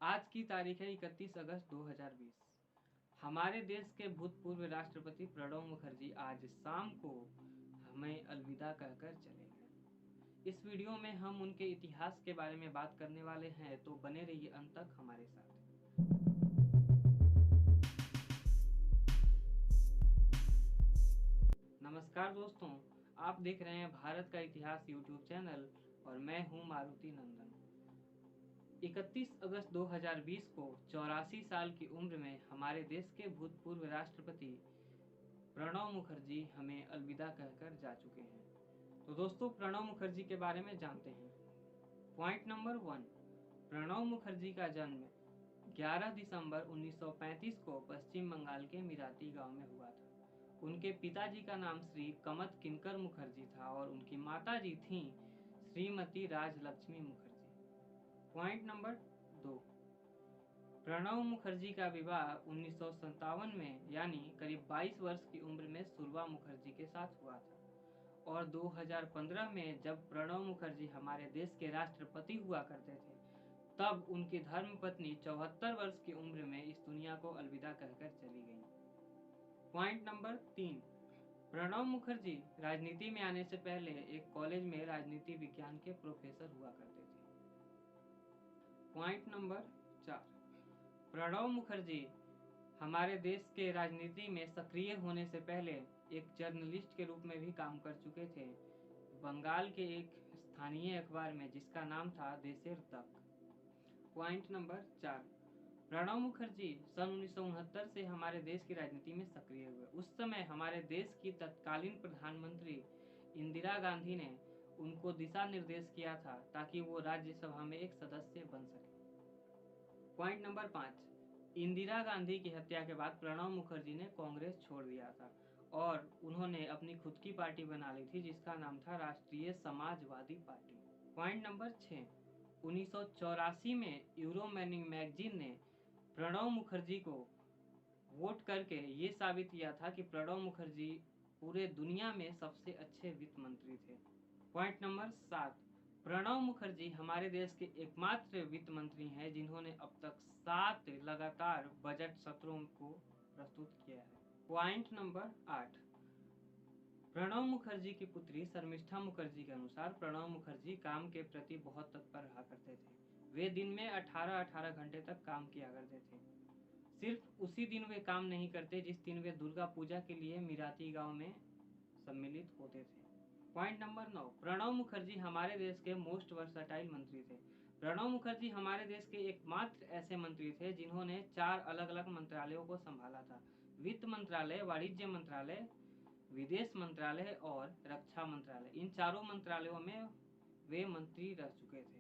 आज की तारीख है 31 अगस्त 2020। हमारे देश के भूतपूर्व राष्ट्रपति प्रणब मुखर्जी आज शाम को हमें अलविदा कहकर चले गए। इस वीडियो में हम उनके इतिहास के बारे में बात करने वाले हैं, तो बने रहिए अंत तक हमारे साथ। नमस्कार दोस्तों, आप देख रहे हैं भारत का इतिहास यूट्यूब चैनल और मैं हूं मारुति नंदन। 31 अगस्त 2020 को 84 साल की उम्र में हमारे देश के भूतपूर्व राष्ट्रपति प्रणब मुखर्जी हमें अलविदा कहकर जा चुके हैं। तो दोस्तों, प्रणब मुखर्जी के बारे में जानते हैं। पॉइंट नंबर 1, प्रणब मुखर्जी का जन्म 11 दिसंबर 1935 को पश्चिम बंगाल के मिराती गांव में हुआ था। उनके पिताजी का नाम श्री कमत किनकर मुखर्जी था और उनकी माताजी थीं श्रीमती राजलक्ष्मी मुखर्जी। पॉइंट नंबर 2, प्रणब मुखर्जी का विवाह 1957 में यानी करीब 22 वर्ष की उम्र में सुरवा मुखर्जी के साथ हुआ था और 2015 में जब प्रणब मुखर्जी हमारे देश के राष्ट्रपति हुआ करते थे, तब उनकी धर्मपत्नी 74 वर्ष की उम्र में इस दुनिया को अलविदा कहकर चली गई। पॉइंट नंबर 3, प्रणब मुखर्जी राजनीति में आने से पहले एक कॉलेज में राजनीति विज्ञान के प्रोफेसर हुआ करते थे। पॉइंट नंबर 4, प्रणब मुखर्जी हमारे देश के राजनीति में सक्रिय होने से पहले एक जर्नलिस्ट के रूप में भी काम कर चुके थे, बंगाल के एक स्थानीय अखबार में जिसका नाम था देशेर तक। पॉइंट नंबर 4, प्रणब मुखर्जी सन 1969 से हमारे देश की राजनीति में सक्रिय हुए। उस समय हमारे देश की तत्कालीन प्रधानमंत्री इंदिरा गांधी ने उनको दिशा निर्देश किया था ताकि वो राज्यसभा में एक सदस्य बन सके। पॉइंट नंबर 5, इंदिरा गांधी की हत्या के बाद प्रणब मुखर्जी ने कांग्रेस छोड़ दिया था और उन्होंने अपनी खुद की पार्टी बना ली थी जिसका नाम था राष्ट्रीय समाजवादी पार्टी। पॉइंट नंबर 6, 1984 में यूरो मैगजीन ने प्रणब मुखर्जी को वोट करके ये साबित किया था कि प्रणब मुखर्जी पूरे दुनिया में सबसे अच्छे वित्त मंत्री थे। पॉइंट नंबर 7, प्रणब मुखर्जी हमारे देश के एकमात्र वित्त मंत्री हैं जिन्होंने अब तक 7 लगातार बजट सत्रों को प्रस्तुत किया है। पॉइंट नंबर 8, प्रणब मुखर्जी की पुत्री शर्मिष्ठा मुखर्जी के अनुसार प्रणब मुखर्जी काम के प्रति बहुत तत्पर रहा करते थे। वे दिन में 18-18 घंटे तक काम किया करते थे। सिर्फ उसी दिन वे काम नहीं करते जिस दिन वे दुर्गा पूजा के लिए मिराती गांव में सम्मिलित होते थे। पॉइंट नंबर 9, प्रणब मुखर्जी हमारे देश के मोस्ट वर्सटाइल मंत्री थे। प्रणब मुखर्जी हमारे देश के एकमात्र ऐसे मंत्री थे जिन्होंने 4 अलग अलग मंत्रालयों को संभाला था: वित्त मंत्रालय, वाणिज्य मंत्रालय, विदेश मंत्रालय और रक्षा मंत्रालय। इन चारों मंत्रालयों में वे मंत्री रह चुके थे।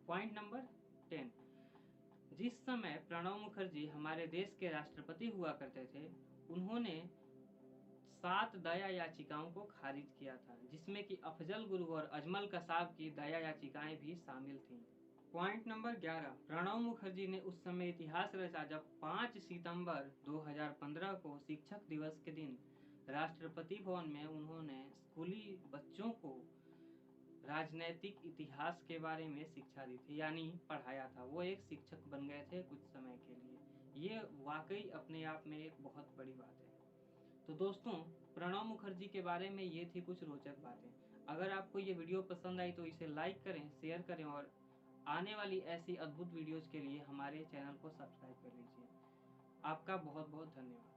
पॉइंट नंबर 10, जिस समय प्रणब मुखर्जी हमारे देश के राष्ट्रपति हुआ करते थे, उन्होंने 7 दया याचिकाओं को खारिज किया था जिसमें कि अफजल गुरु और अजमल कसाब की दया याचिकाएं भी शामिल थीं। पॉइंट नंबर 11, प्रणब मुखर्जी ने उस समय इतिहास रचा जब 5 सितंबर 2015 को शिक्षक दिवस के दिन राष्ट्रपति भवन में उन्होंने स्कूली बच्चों को राजनैतिक इतिहास के बारे में शिक्षा दी थी, यानी पढ़ाया था। वो एक शिक्षक बन गए थे कुछ समय के लिए। ये वाकई अपने आप में एक बहुत बड़ी बात है। तो दोस्तों, प्रणब मुखर्जी के बारे में ये थी कुछ रोचक बातें। अगर आपको ये वीडियो पसंद आई तो इसे लाइक करें, शेयर करें और आने वाली ऐसी अद्भुत वीडियोज के लिए हमारे चैनल को सब्सक्राइब कर लीजिए। आपका बहुत बहुत धन्यवाद।